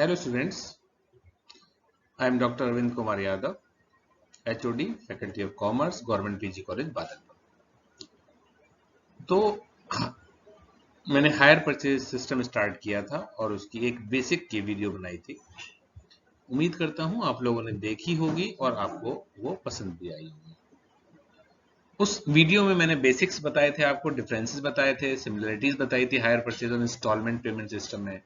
Hello students, I am Dr. Arvind Kumar Yadav, HOD, Faculty of Commerce, Government PG College, Badalpur. तो मैंने higher purchase system start किया था और उसकी एक बेसिक की वीडियो बनाई थी। उम्मीद करता हूं आप लोगों ने देखी होगी और आपको वो पसंद भी आई होगी। उस वीडियो में मैंने बेसिक्स बताए थे, आपको डिफरेंसेस बताए थे, सिमिलरिटीज बताई थी हायर परचेज और इंस्टॉलमेंट पेमेंट सिस्टम में,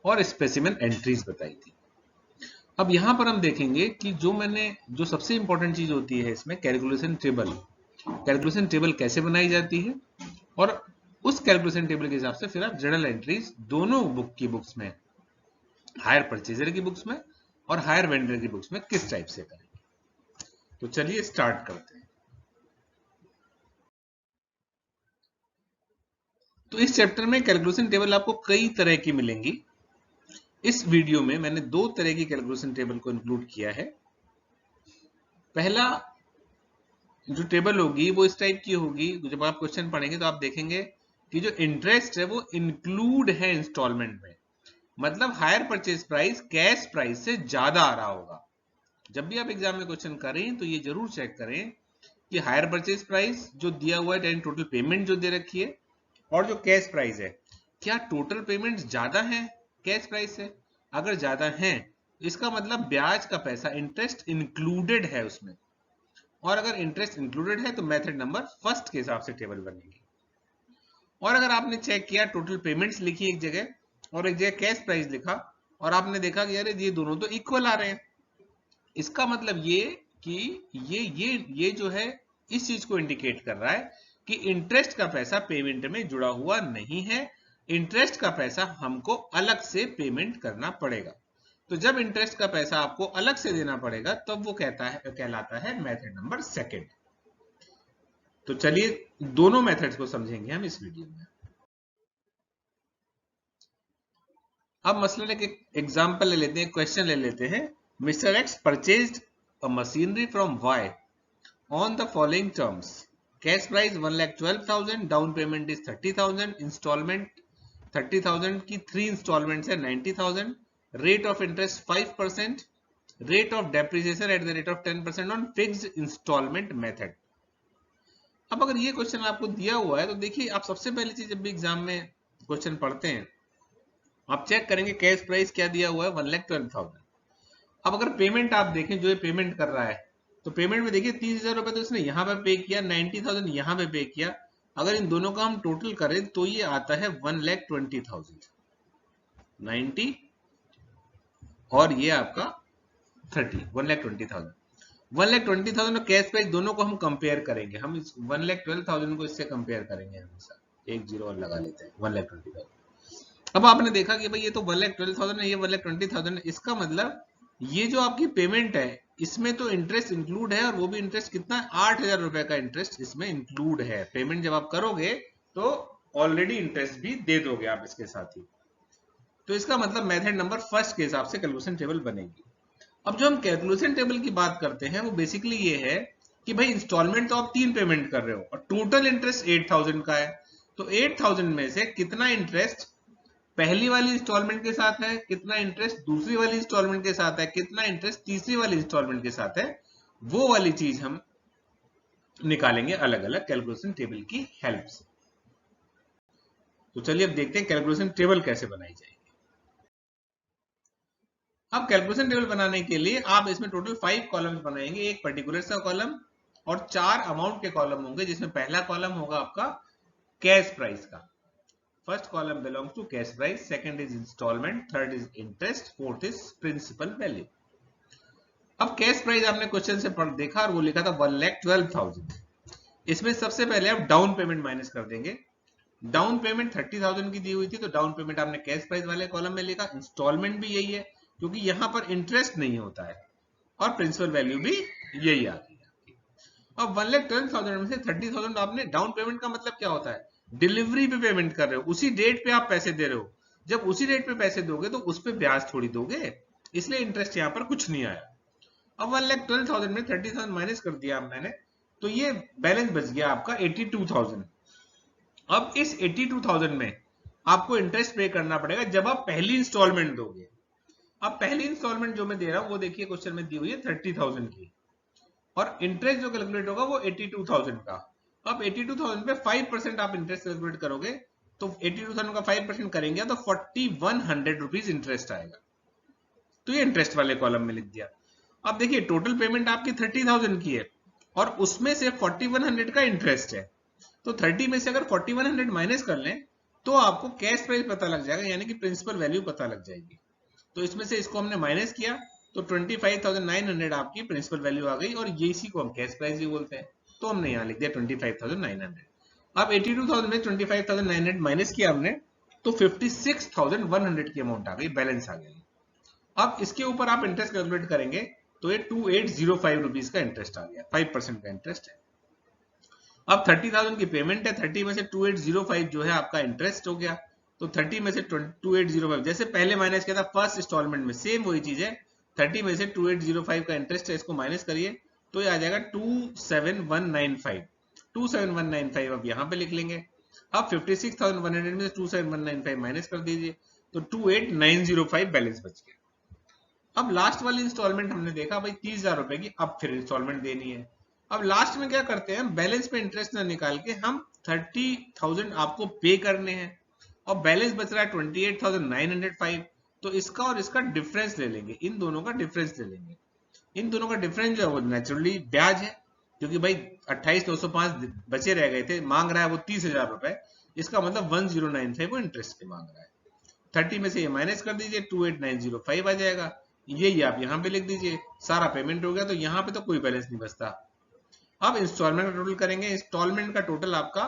और स्पेसिमेन एंट्रीज बताई थी। अब यहां पर हम देखेंगे कि जो सबसे इंपॉर्टेंट चीज होती है इसमें कैलकुलेशन टेबल कैसे बनाई जाती है, और उस कैलकुलेशन टेबल के हिसाब से फिर आप जर्नल एंट्रीज दोनों बुक्स में, हायर परचेजर की बुक्स में और हायर वेंडर की बुक्स में किस टाइप से करेंगे। तो चलिए स्टार्ट करते हैं। तो इस चैप्टर में कैलकुलेशन टेबल आपको कई तरह की मिलेंगी। इस वीडियो में मैंने दो तरह की कैलकुलेशन टेबल को इंक्लूड किया है। पहला जो टेबल होगी वो इस टाइप की होगी, जब आप क्वेश्चन पढ़ेंगे तो आप देखेंगे कि जो इंटरेस्ट है वो इंक्लूड है इंस्टॉलमेंट में, मतलब hire purchase price cash price से ज्यादा आ रहा होगा। जब भी आप एग्जाम में क्वेश्चन करें तो ये जरूर चेक करें कि हायर परचेज प्राइस जो दिया हुआ है, टोटल पेमेंट जो दे रखी है, और जो कैश प्राइस है, क्या टोटल पेमेंट ज्यादा है कैश प्राइस से। अगर ज्यादा है इसका मतलब ब्याज का पैसा, इंटरेस्ट इंक्लूडेड है उसमें, और अगर इंटरेस्ट इंक्लूडेड है तो मेथड नंबर फर्स्ट के हिसाब से टेबल बनेगी। और अगर आपने चेक किया, टोटल पेमेंट्स लिखी एक जगह और एक जगह कैश प्राइस लिखा, और आपने देखा कि अरे ये दोनों तो इक्वल आ रहे हैं, इसका मतलब ये कि ये जो है इस चीज को इंडिकेट कर रहा है कि इंटरेस्ट का पैसा पेमेंट में जुड़ा हुआ नहीं है, इंटरेस्ट का पैसा हमको अलग से पेमेंट करना पड़ेगा। तो जब इंटरेस्ट का पैसा आपको अलग से देना पड़ेगा तब वो कहलाता है मेथड नंबर सेकंड। तो चलिए दोनों मेथड्स को समझेंगे हम इस वीडियो में। अब मसलन एक एग्जांपल ले लेते हैं, क्वेश्चन ले लेते हैं। Mister X purchased a machinery from Y on the following terms: cash price 1,12,000, down payment is 30,000, installment 30,000 की 3 इंस्टॉलमेंट्स है 90,000, rate of interest 5%, rate of depreciation at the rate of 10% on fixed installment method. अब अगर ये question आपको दिया हुआ है तो देखिए, आप सबसे पहली चीज जब भी एग्जाम में क्वेश्चन पढ़ते हैं आप चेक करेंगे कैश प्राइस क्या दिया हुआ है, 1,12,000। अब अगर पेमेंट आप देखें, जो ये पेमेंट कर रहा है, तो पेमेंट में देखिए 30,000 रुपए तो इसने यहां पर पे किया, 90,000 यहां पे पे किया। अगर इन दोनों का हम टोटल करें तो ये आता है 1,20,000, 90 और ये आपका 30, 1,20,000। 1,20,000 और कैश प्राइस दोनों को हम कंपेयर करेंगे, हम इस 1,12,000 को इससे कंपेयर करेंगे, हमेशा एक जीरो और लगा लेते हैं, 1,20,000। अब आपने देखा कि भाई ये तो 1,12,000 है, ये 1,20,000 है, इसका मतलब ये जो आपकी पेमेंट है इसमें तो इंटरेस्ट इंक्लूड है, और वो भी इंटरेस्ट कितना है, 8,000 रुपए का इंटरेस्ट इसमें इंक्लूड है। पेमेंट जब आप करोगे तो ऑलरेडी इंटरेस्ट भी दे दोगे आप इसके साथ ही। तो इसका मतलब मेथड नंबर फर्स्ट के हिसाब से कैलकुलेशन टेबल बनेगी। अब जो हम कैलकुलेशन टेबल की बात करते हैं वो बेसिकली ये है कि भाई इंस्टॉलमेंट तो आप 3 पेमेंट कर रहे हो और टोटल इंटरेस्ट 8,000 का है, तो 8,000 में से कितना इंटरेस्ट पहली वाली इंस्टॉलमेंट के साथ है, कितना इंटरेस्ट दूसरी वाली इंस्टॉलमेंट के साथ है, कितना इंटरेस्ट तीसरी वाली इंस्टॉलमेंट के साथ है, वो वाली चीज हम निकालेंगे अलग अलग कैलकुलेशन टेबल की हेल्प से। तो चलिए अब देखते हैं कैलकुलेशन टेबल कैसे बनाई जाएगी। अब कैलकुलेशन टेबल बनाने के लिए आप इसमें टोटल 5 कॉलम्स बनाएंगे, एक पर्टिकुलर का कॉलम और 4 अमाउंट के कॉलम होंगे, जिसमें पहला कॉलम होगा आपका कैश प्राइस का। First column belongs to cash price, second is installment, third is interest, fourth is principal value. अब कैश प्राइस आपने क्वेश्चन से पढ़ देखा और वो लिखा था 1,12,000। इसमें सबसे पहले आप डाउन पेमेंट माइनस कर देंगे। डाउन पेमेंट 30,000 की दी हुई थी, तो डाउन पेमेंट आपने कैश प्राइस वाले कॉलम में लिखा। इंस्टॉलमेंट भी यही है क्योंकि यहां पर इंटरेस्ट नहीं होता है, और प्रिंसिपल वैल्यू भी यही आ गई। अब 1,12,000 में से 30,000 आपने डाउन पेमेंट का मतलब क्या होता है, डिलीवरी पे पेमेंट कर रहे हो, उसी डेट पे आप पैसे दे रहे हो। जब उसी डेट पे पैसे दोगे तो उस पे ब्याज थोड़ी दोगे, इसलिए इंटरेस्ट यहां पर कुछ नहीं आया। अब 1,12,000 में 30,000 माइनस कर दिया मैंने, तो ये बैलेंस बच गया आपका 82,000। अब इस 82,000 में आपको इंटरेस्ट पे करना पड़ेगा जब आप पहली इंस्टॉलमेंट दोगे। अब पहली इंस्टॉलमेंट जो मैं दे रहा हूं वो देखिए क्वेश्चन में दी हुई है 30,000 की, और इंटरेस्ट जो कैलकुलेट होगा वो 82,000 का। अब 82,000 पे 5% आप इंटरेस्ट कैलकुलेट करोगे तो 82,000 का 5% करेंगे तो 4,100 रुपीज इंटरेस्ट आएगा। तो ये इंटरेस्ट वाले कॉलम में लिख दिया। अब देखिए टोटल पेमेंट आपकी 30,000 की है और उसमें से 4,100 का इंटरेस्ट है, तो 30 में से अगर 4,100 माइनस कर लें तो आपको कैश प्राइस पता लग जाएगा, यानी कि प्रिंसिपल वैल्यू पता लग जाएगी। तो इसमें से इसको हमने माइनस किया तो 25,900 आपकी प्रिंसिपल वैल्यू आ गई, और ये इसी को हम कैश प्राइस भी बोलते हैं। तो हमने यहाँ लिख दिया 25,900। अब 82,000 में 25,900 माइनस किया हमने तो 56,100 की अमाउंट आ गई, बैलेंस आ गई। अब इसके ऊपर आप इंटरेस्ट कैलकुलेट करेंगे तो ये 2805 रुपीज का इंटरेस्ट आ गया, 5% का इंटरेस्ट है। अब 30,000 की पेमेंट है, 30 में से 2805 जो है आपका इंटरेस्ट हो गया। तो 30 में से 2805 जैसे पहले माइनस किया था फर्स्ट इंस्टॉलमेंट में, सेम वही चीज है। 30 में से 2805 का इंटरेस्ट है, इसको माइनस करिए तो ये आ जाएगा 27195। 27195 अब यहाँ पे लिख लेंगे। अब 56,100 में से 27195 माइनस कर दीजिए तो 28,905 बैलेंस बच गया। अब लास्ट वाली इंस्टॉलमेंट हमने देखा भाई 30,000 रुपए की, अब फिर इंस्टॉलमेंट देनी है। अब लास्ट में क्या करते हैं, बैलेंस पे इंटरेस्ट ना निकाल के हम 30,000 आपको पे करने हैं, और बैलेंस बच रहा है 28,905। तो इसका और इसका डिफरेंस ले लेंगे, इन दोनों का डिफरेंस ले लेंगे। इन दोनों का डिफरेंस जो है वो नेचुरली ब्याज है, क्योंकि भाई 28,205 बचे रह गए थे, मांग रहा है वो 30,000 रुपए, इसका मतलब 1095 वो इंटरेस्ट के मांग रहा है। 30 में से ये माइनस कर दीजिए 28,905 आ जाएगा, ये आप यहाँ पे लिख दीजिए। सारा पेमेंट हो गया, तो यहाँ पे तो कोई बैलेंस नहीं बचता। अब इंस्टॉलमेंट का टोटल करेंगे, इंस्टॉलमेंट का टोटल आपका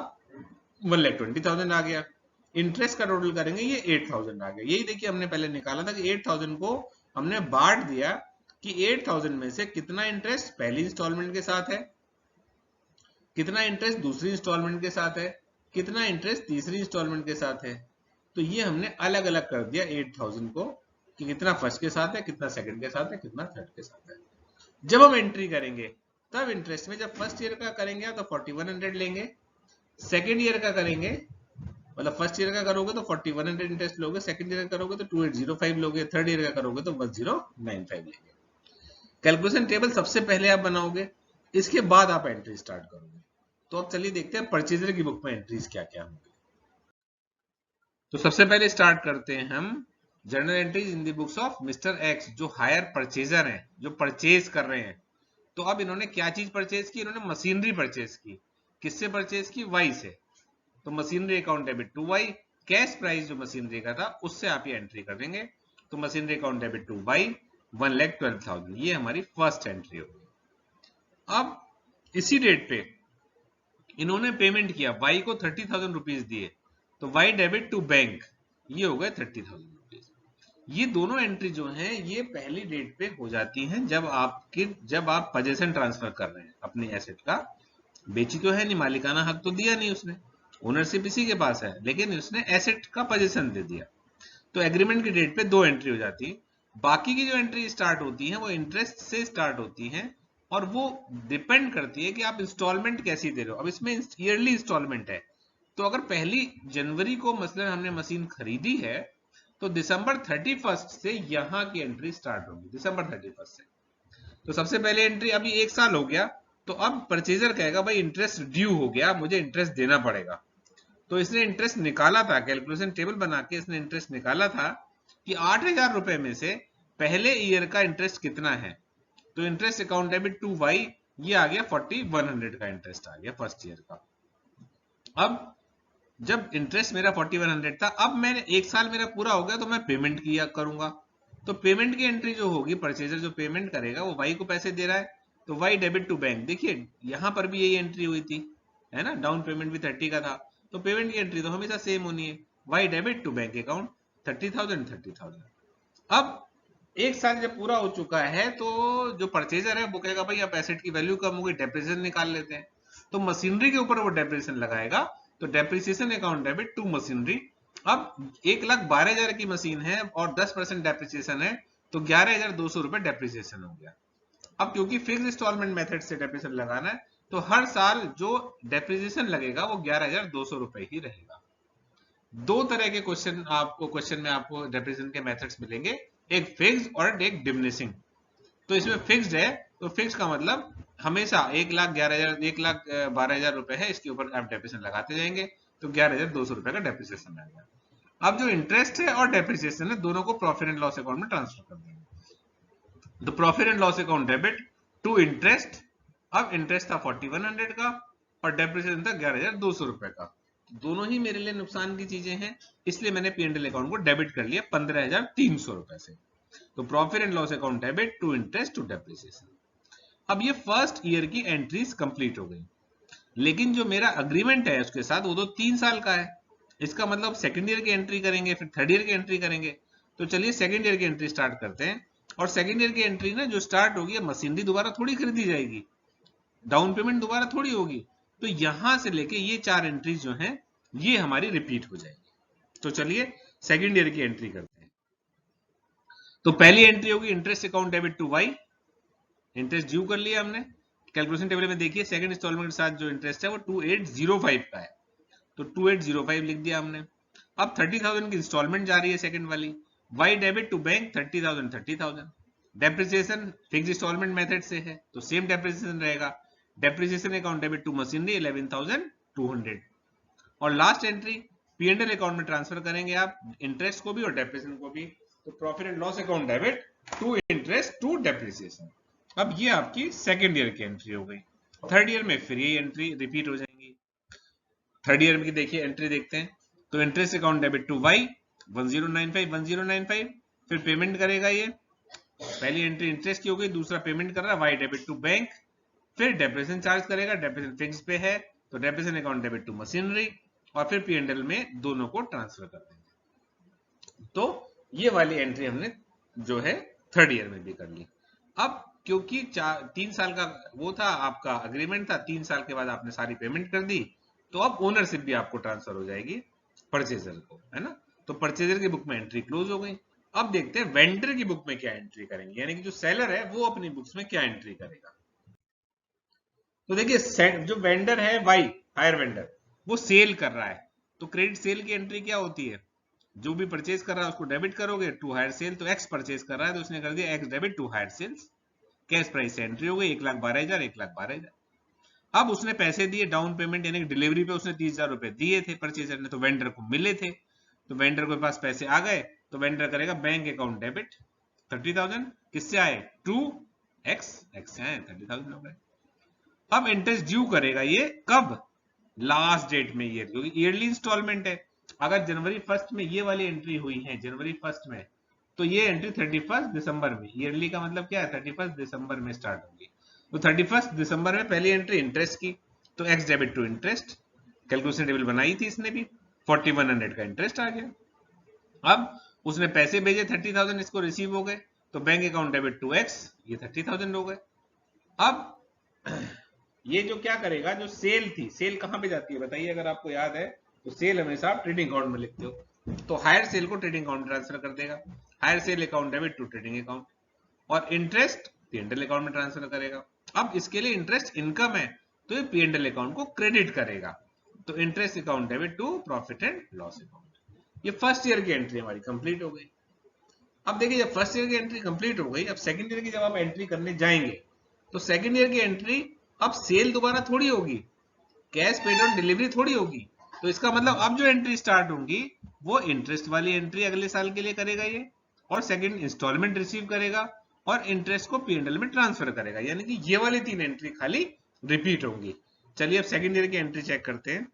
1,20,000 आ गया। इंटरेस्ट का टोटल करेंगे ये 8,000 आ गया। यही देखिए हमने पहले निकाला था कि 8,000 को हमने बांट दिया कि 8,000 में से कितना इंटरेस्ट पहली इंस्टॉलमेंट के साथ है, कितना इंटरेस्ट दूसरी इंस्टॉलमेंट के साथ है, कितना इंटरेस्ट तीसरी इंस्टॉलमेंट के साथ है। तो ये हमने अलग अलग कर दिया 8,000 को कि कितना फर्स्ट के साथ है, कितना सेकंड के साथ है, कितना थर्ड के साथ है। जब हम एंट्री करेंगे तब इंटरेस्ट में, जब फर्स्ट ईयर का करेंगे तो 4,100 लेंगे, सेकंड ईयर का करेंगे मतलब फर्स्ट ईयर का करोगे तो 4,100 इंटरेस्ट लोगे, सेकंड ईयर का करोगे तो 2,805 लोगे, थर्ड ईयर का करोगे तो 1,095 लेंगे। कैलकुलेशन टेबल सबसे पहले आप बनाओगे, इसके बाद आप एंट्री स्टार्ट करोगे। तो अब चलिए देखते हैं परचेजर की बुक में एंट्रीज क्या क्या होंगी। तो सबसे पहले स्टार्ट करते हैं हम journal entries in the books of mister x, जो हायर परचेजर हैं, जो परचेज कर रहे हैं। तो अब इन्होंने क्या चीज परचेज की, इन्होंने मशीनरी परचेज की। किससे परचेज की, वाई से। तो machinery account debit to Y, cash price जो मशीनरी का था उससे आप ये एंट्री कर देंगे। तो machinery account debit to Y 1,12,000, ये हमारी फर्स्ट एंट्री होगी। अब इसी डेट पे इन्होंने पेमेंट किया, वाई को 30,000 रुपीज दिए, तो वाई डेबिट टू बैंक, ये हो गए 30,000 रुपीज। ये दोनों एंट्री जो हैं ये पहली डेट पे हो जाती हैं जब आप पोजीशन ट्रांसफर कर रहे हैं अपने एसेट का। बेची तो है नहीं, मालिकाना हक तो दिया नहीं उसने, ओनरशिप इसी के पास है, लेकिन उसने एसेट का पोजीशन दे दिया। तो एग्रीमेंट की डेट पे दो एंट्री हो जाती है। बाकी की जो एंट्री स्टार्ट होती है वो इंटरेस्ट से स्टार्ट होती है, और वो डिपेंड करती है कि आप इंस्टॉलमेंट कैसी दे रहे हो। अब इसमें ईयरली इंस्टॉलमेंट है, तो अगर 1 जनवरी को मसलन हमने मशीन खरीदी है तो दिसंबर 31 से यहाँ की एंट्री स्टार्ट होगी, दिसंबर 31 से। तो सबसे पहले एंट्री, अभी 1 साल हो गया, तो अब परचेजर कहेगा भाई इंटरेस्ट ड्यू हो गया, मुझे इंटरेस्ट देना पड़ेगा। तो इसने इंटरेस्ट निकाला था, कैलकुलेशन टेबल बना के इसने इंटरेस्ट निकाला था कि 8,000 रुपए में से पहले ईयर का इंटरेस्ट कितना है। तो interest account debit to Y, ये आ गया 4,100 का इंटरेस्ट आ गया फर्स्ट ईयर का। अब जब इंटरेस्ट मेरा 4,100 था, अब मैंने 1 साल मेरा पूरा हो गया तो मैं पेमेंट किया करूंगा। तो पेमेंट की एंट्री जो होगी, परचेजर जो पेमेंट करेगा वो वाई को पैसे दे रहा है, तो वाई डेबिट टू बैंक। देखिए यहां पर भी यही एंट्री हुई थी, है ना, डाउन पेमेंट भी 30 का था, तो पेमेंट की एंट्री तो हमेशा सेम होनी है, Y debit to bank account 30,000। अब 1 साल जब पूरा हो चुका है तो जो परचेजर है वो कहेगा भाई अब एसेट की वैल्यू कम हो गई, डेप्रिसिएशन निकाल लेते हैं। तो मशीनरी के ऊपर वो डेप्रिसिएशन लगाएगा, तो depreciation account debit to machinery. अब 1,12,000 की मशीन है और 10% डेप्रिसिएशन है, तो 11,200 रुपए डेप्रिसिएशन हो गया। अब क्योंकि फिक्स इंस्टॉलमेंट मेथड से डेप्रिसिएशन लगाना है, तो हर साल जो डेप्रिसिएशन लगेगा वो 11,200 रुपए ही रहेगा। दो तरह के क्वेश्चन में आपको डेप्रिसिएशन के मेथड्स मिलेंगे। एक फिक्स्ड और एक डिमिनिशिंग। तो इसमें फिक्स्ड है, तो फिक्स का मतलब हमेशा 1,11,000 1,12,000 रुपए है, इसके ऊपर आप डेप्रिसिएशन लगाते जाएंगे, तो 11,200 रुपए का डेप्रिसिएशन आएगा। अब जो इंटरेस्ट है और डेप्रिसिएशन है दोनों को प्रॉफिट एंड लॉस अकाउंट में ट्रांसफर कर देंगे। तो profit and loss account debit to interest, अब इंटरेस्ट था 4100 का और डेप्रिसिएशन था 11,200 रुपए का। दोनों ही मेरे लिए नुकसान की चीजें हैं, इसलिए मैंने P&L अकाउंट को डेबिट कर लिया 15,300 रुपए से। तो profit and loss account debit to interest to depreciation. अब ये फर्स्ट ईयर की एंट्रीज कंप्लीट हो गई, लेकिन जो मेरा अग्रीमेंट है उसके साथ वो तो 3 साल का है। इसका मतलब सेकंड ईयर की एंट्री करेंगे, फिर थर्ड ईयर की एंट्री करेंगे। तो चलिए सेकंड ईयर की एंट्री स्टार्ट करते हैं। और सेकंड ईयर की एंट्री ना जो स्टार्ट होगी, मशीनरी दोबारा थोड़ी खरीदी जाएगी, डाउन पेमेंट दोबारा थोड़ी होगी। तो यहां से लेके ये 4 एंट्रीज जो हैं ये हमारी रिपीट हो जाएगी। तो चलिए सेकंड ईयर की एंट्री करते हैं। तो पहली एंट्री होगी interest account debit to Y, interest due कर लिया हमने। कैलकुलेशन टेबल में देखिए सेकंड इंस्टॉलमेंट के साथ जो इंटरेस्ट है वो 2805 का है, तो 2805 लिख दिया हमने। अब 30,000 की इंस्टॉलमेंट जा रही है सेकंड वाली, Y debit to bank 30,000 30,000। Depreciation fix installment method से है तो सेम डेप्रिसिएशन रहेगा। Depreciation account debit to machinery 11,200। और लास्ट एंट्री P&L अकाउंट में ट्रांसफर करेंगे आप इंटरेस्ट को भी और डेप्रिसिएशन को भी। तो profit and loss account debit to interest to depreciation. अब ये आपकी सेकेंड ईयर की एंट्री हो गई। थर्ड ईयर में फिर ये एंट्री रिपीट हो जाएंगी। थर्ड ईयर में देखिए एंट्री देखते हैं। तो interest account debit to Y 1095 फिर पेमेंट करेगा ये। पहली एंट्री इंटरेस्ट की हो गई, दूसरा पेमेंट कर रहा है वाई डेबिट टू बैंक, फिर डेप्रिसिएशन चार्ज करेगा, डेप्रिसिएशन फिक्स पे है तो depreciation account debit to machinery, और फिर P&L में दोनों को ट्रांसफर कर देंगे। तो ये वाली एंट्री हमने जो है थर्ड ईयर में भी कर ली। अब क्योंकि 3 साल का वो था आपका अग्रीमेंट था, 3 साल के बाद आपने सारी पेमेंट कर दी, तो अब ओनरशिप भी आपको ट्रांसफर हो जाएगी परचेजर को, है ना। तो परचेजर की बुक में एंट्री क्लोज हो गई। अब देखते हैं वेंडर की बुक में क्या एंट्री करेंगे, यानी कि जो सेलर है वो अपनी बुक्स में क्या एंट्री करेगा। तो देखिए जो वेंडर है वाई, हायर वेंडर, वो सेल कर रहा है, तो क्रेडिट सेल की एंट्री क्या होती है, जो भी परचेज कर रहा है उसको डेबिट करोगे टू हायर सेल। तो एक्स परचेज कर रहा है तो उसने कर दिया X debit to hire sales. Cash price से एंट्री हो गई 1,12,000 1,12,000। अब उसने पैसे दिए डाउन पेमेंट, यानी कि डिलीवरी पे उसने 30,000 रुपए दिए थे परचेजर ने, तो वेंडर को मिले थे, तो वेंडर के पास पैसे आ गए, तो वेंडर करेगा बैंक अकाउंट डेबिट 30,000, किससे आए टू एक्स, एक्स से आए 30,000 हो गए। अब इंटरेस्ट ड्यू करेगा ये कब, लास्ट डेट में ईयर, क्योंकि ईयरली इंस्टॉलमेंट है। अगर जनवरी 1 में ये वाली एंट्री हुई है जनवरी 1 में, तो ये एंट्री 31 दिसंबर में, ईयरली का मतलब क्या है 31 दिसंबर में स्टार्ट होगी। तो 31 दिसंबर में पहली एंट्री इंटरेस्ट की, तो X debit to interest, calculation table बनाई थी इसने भी, 4100 का इंटरेस्ट आ गया। अब उसने पैसे भेजे 30,000, इसको रिसीव हो गए, तो bank account debit to X, ये 30,000 हो गए। अब ये जो क्या करेगा, जो सेल थी, सेल कहां पे जाती है बताइए, अगर आपको याद है तो सेल हमेशा आप ट्रेडिंग अकाउंट में लिखते हो, तो हायर सेल को ट्रेडिंग अकाउंट में ट्रांसफर कर देगा, hire sale account debit to trading account, और इंटरेस्ट P&L अकाउंट में ट्रांसफर करेगा। अब इसके लिए इंटरेस्ट इनकम है तो ये P&L अकाउंट को क्रेडिट करेगा, तो interest account debit to profit and loss account. ये फर्स्ट ईयर की एंट्री हमारी कंप्लीट हो गई। अब देखिए जब फर्स्ट ईयर की एंट्री कंप्लीट हो गई, अब सेकंड ईयर की जब आप एंट्री करने जाएंगे, तो सेकंड ईयर की एंट्री अब सेल दोबारा थोड़ी होगी, कैश पेड ऑन डिलीवरी थोड़ी होगी, तो इसका मतलब अब जो एंट्री स्टार्ट होंगी वो इंटरेस्ट वाली एंट्री अगले साल के लिए करेगा ये, और सेकंड इंस्टॉलमेंट रिसीव करेगा और इंटरेस्ट को P&L में ट्रांसफर करेगा, यानी कि ये वाली 3 एंट्री खाली रिपीट होंगी। चलिए अब सेकंड ईयर की एंट्री चेक करते हैं।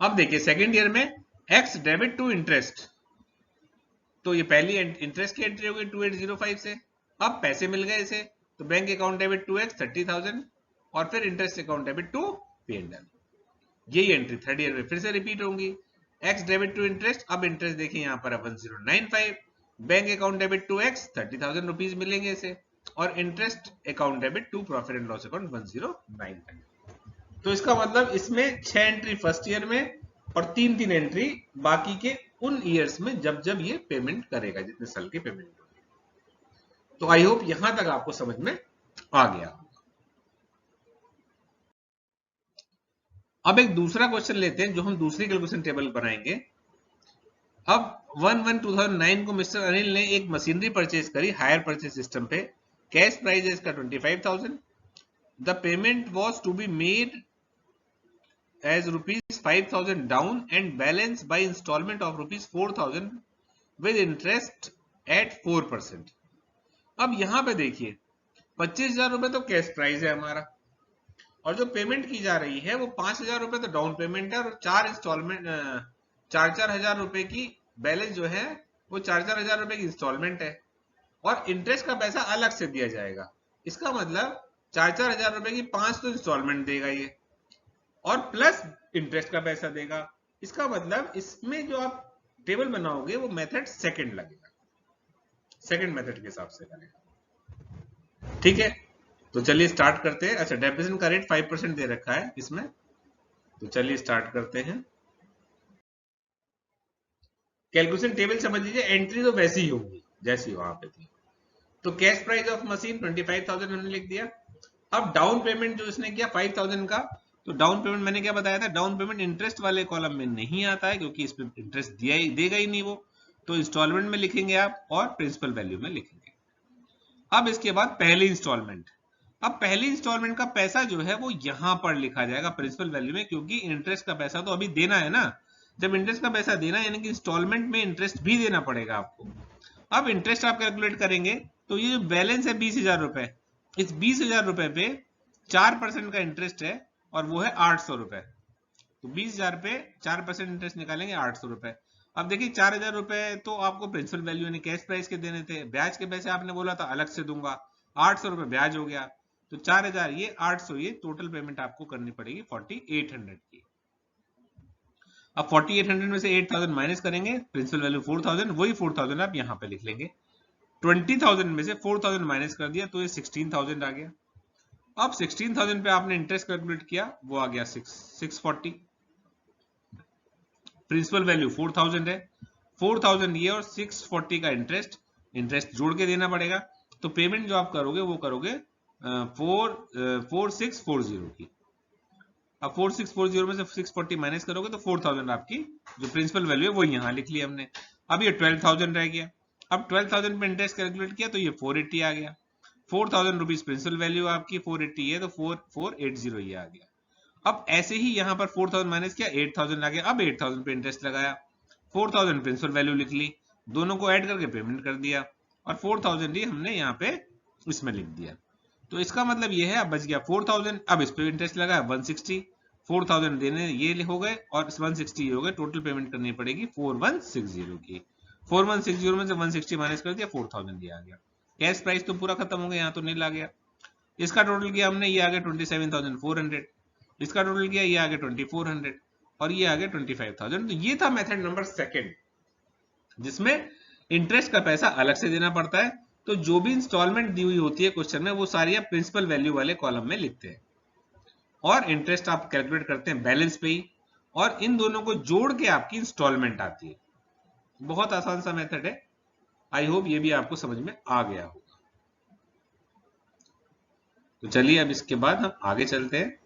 अब देखिए सेकंड ईयर में एक्स डेबिट टू इंटरेस्ट, तो ये पहली इंटरेस्ट की एंट्री होगी 2805 से। अब पैसे मिल गए इसे, तो bank account debit to X 30,000, और फिर interest account debit to P&L। यही एंट्री थर्ड ईयर में फिर से रिपीट होंगी, एक्स डेबिट टू इंटरेस्ट, अब इंटरेस्ट देखिए यहाँ पर 1095, bank account debit to X 30,000 rupees मिलेंगे इसे, और interest account debit to profit and loss account 1095। तो इसका मतलब इसमें 6 एंट्री फर्स्ट ईयर में और 3 एंट्री बाकी के उन ईयर्स में जब जब ये पेमेंट करेगा, जितने साल की पेमेंट होगी। तो आई होप यहां तक आपको समझ में आ गया। अब एक दूसरा क्वेश्चन लेते हैं जो हम दूसरी कैलकुलेशन टेबल बनाएंगे। अब 1/1/2009 को मिस्टर अनिल ने एक मशीनरी परचेज करी हायर परचेज सिस्टम पे। कैश प्राइस है इसका 25,000। The payment was to be made as ₹5,000 down and balance by installment of ₹4,000 with interest at 4%। अब यहां पे देखिए 25,000 रुपए तो कैश प्राइस है हमारा, और जो पेमेंट की जा रही है वो 5,000 रुपए तो डाउन पेमेंट है, और 4 इंस्टॉलमेंट 4,000 रुपए की बैलेंस जो है वो 4,000 रुपए की इंस्टॉलमेंट है, और इंटरेस्ट का पैसा अलग से दिया जाएगा। इसका मतलब 4,000 रुपए की 5 तो इंस्टॉलमेंट देगा ये, और प्लस इंटरेस्ट का पैसा देगा। इसका मतलब इसमें जो आप टेबल बनाओगे वो मेथड सेकंड लगेगा, सेकंड मेथड के हिसाब से लगेगा। ठीक है, तो चलिए स्टार्ट करते हैं। अच्छा, डेप्रिसिएशन का रेट 5% दे रखा है इसमें, तो चलिए स्टार्ट करते हैं। कैलकुलेशन टेबल समझ लीजिए, एंट्री तो वैसी ही होगी जैसी वहां पे थी। तो कैश प्राइस ऑफ मशीन 25,000 हमने लिख दिया। अब डाउन पेमेंट जो इसने किया 5,000 का, तो डाउन पेमेंट मैंने क्या बताया था, डाउन पेमेंट इंटरेस्ट वाले कॉलम में नहीं आता है क्योंकि इस पे इंटरेस्ट दिया ही देगा ही नहीं वो, तो इंस्टॉलमेंट में लिखेंगे आप और प्रिंसिपल वैल्यू में लिखेंगे। अब इसके बाद पहली इंस्टॉलमेंट, अब पहली इंस्टॉलमेंट का पैसा जो है वो यहां पर लिखा जाएगा प्रिंसिपल वैल्यू में, क्योंकि इंटरेस्ट का पैसा तो अभी देना है ना। जब इंटरेस्ट का पैसा देना है यानी कि इंस्टॉलमेंट में इंटरेस्ट भी देना पड़ेगा आपको। अब इंटरेस्ट आप कैलकुलेट करेंगे तो ये जो बैलेंस है 20,000 रुपए, इस 20,000 रुपए पे 4% का इंटरेस्ट है और वो है 800 रुपए। तो 20,000 पे 4% इंटरेस्ट निकालेंगे 800 रुपए। अब देखिए 4,000 रुपए तो आपको प्रिंसिपल वैल्यू यानी कैश प्राइस के देने थे, ब्याज के पैसे आपने बोला था अलग से दूंगा, 800 रुपए ब्याज हो गया, तो 4,000 ये 800 ये टोटल पेमेंट आपको करनी पड़ेगी 4800 की। अब 4800 में से 8,000 माइनस करेंगे, प्रिंसिपल वैल्यू 4,000, वही 4,000 आप यहाँ पे लिख लेंगे। 20,000 में से 4,000 माइनस कर दिया तो ये 16,000 आ गया। अब 16,000 पे आपने इंटरेस्ट कैलकुलेट किया, वो आ गया 640। प्रिंसिपल वैल्यू 4,000 है, 4,000 ये और 640 का इंटरेस्ट, इंटरेस्ट जोड़ के देना पड़ेगा। तो पेमेंट जो आप करोगे वो करोगे 4640 की। अब 4640 में से 640 माइनस करोगे तो 4,000 आपकी जो प्रिंसिपल वैल्यू है वो यहाँ लिख लिया हमने। अब ये 12,000 रह गया। अब 12,000 पे इंटरेस्ट कैलकुलेट किया तो ये 480 आ गया। 4,000 रुपीज प्रिंसिपल वैल्यू आपकी 480 है तो 4480 ये आ गया। अब ऐसे ही यहाँ पर 4,000 माइनस किया 8,000 आ गया। अब 8,000 पे इंटरेस्ट लगाया, 4,000 प्रिंसिपल वैल्यू लिख ली, दोनों को ऐड करके पेमेंट कर दिया, और 4,000 ही हमने यहाँ पे इसमें लिख दिया। तो इसका मतलब ये है अब बच गया 4,000। अब इस पे इंटरेस्ट लगा 160, 4,000 देने ये हो गए और 160 हो गए, टोटल पेमेंट करनी पड़ेगी 4160 की। 4160 में से 160 माइनस कर दिया, 4,000 ये आ गया। कैश प्राइस तो पूरा खत्म हो गया, यहाँ तो नील आ गया। इसका टोटल किया हमने, ये आ गया 27,400, इसका टोटल किया ये आ गया 2,400, और ये आ गया 25,000। तो ये था मेथड नंबर सेकंड, जिसमें इंटरेस्ट का पैसा अलग से देना पड़ता है। तो जो भी इंस्टॉलमेंट दी हुई होती है क्वेश्चन में वो सारी आप प्रिंसिपल वैल्यू वाले कॉलम में लिखते हैं, और इंटरेस्ट आप कैलकुलेट करते हैं बैलेंस पे ही, और इन दोनों को जोड़ के आपकी इंस्टॉलमेंट आती है। बहुत आसान सा मेथड है। आई होप ये भी आपको समझ में आ गया होगा। तो चलिए अब इसके बाद हम आगे चलते हैं,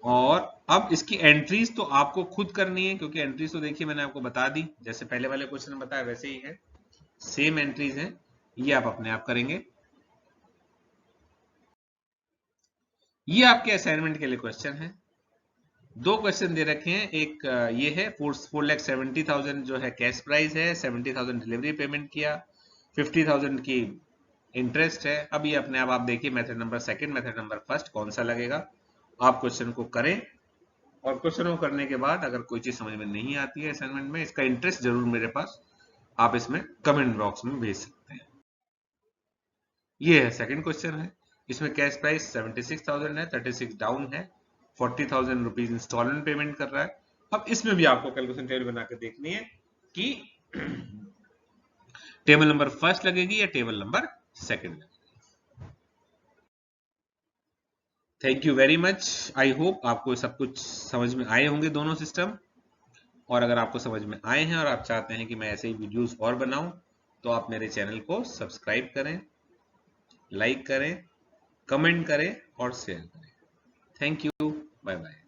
और अब इसकी एंट्रीज तो आपको खुद करनी है, क्योंकि एंट्रीज तो देखिए मैंने आपको बता दी, जैसे पहले वाले क्वेश्चन में बताया वैसे ही है, सेम एंट्रीज हैं, ये आप अपने आप करेंगे। ये आपके असाइनमेंट के लिए क्वेश्चन है। दो क्वेश्चन दे रखे हैं, एक ये है 4,70,000 जो है कैश प्राइस है, 70,000 डिलीवरी पेमेंट किया, 50,000 की इंटरेस्ट है। अब ये अपने आप देखिए method number second, method number first कौन सा लगेगा। आप क्वेश्चन को करें, और क्वेश्चन को करने के बाद अगर कोई चीज समझ में नहीं आती है असाइनमेंट में, इसका इंटरेस्ट जरूर मेरे पास आप इसमें कमेंट बॉक्स में भेज सकते हैं। ये है सेकंड क्वेश्चन है, इसमें कैश प्राइस 76,000 है, 36 डाउन है, 40,000 रुपीज इंस्टॉलमेंट पेमेंट कर रहा है। अब इसमें भी आपको कैलकुलेशन टेबल बना के देखनी है कि टेबल नंबर फर्स्ट लगेगी या टेबल नंबर सेकंड लगेगी। Thank you very much. I hope आपको सब कुछ समझ में आए होंगे दोनों सिस्टम, और अगर आपको समझ में आए हैं और आप चाहते हैं कि मैं ऐसे ही वीडियोस और बनाऊं, तो आप मेरे चैनल को सब्सक्राइब करें, लाइक करें, कमेंट करें और शेयर करें। Thank you, bye bye.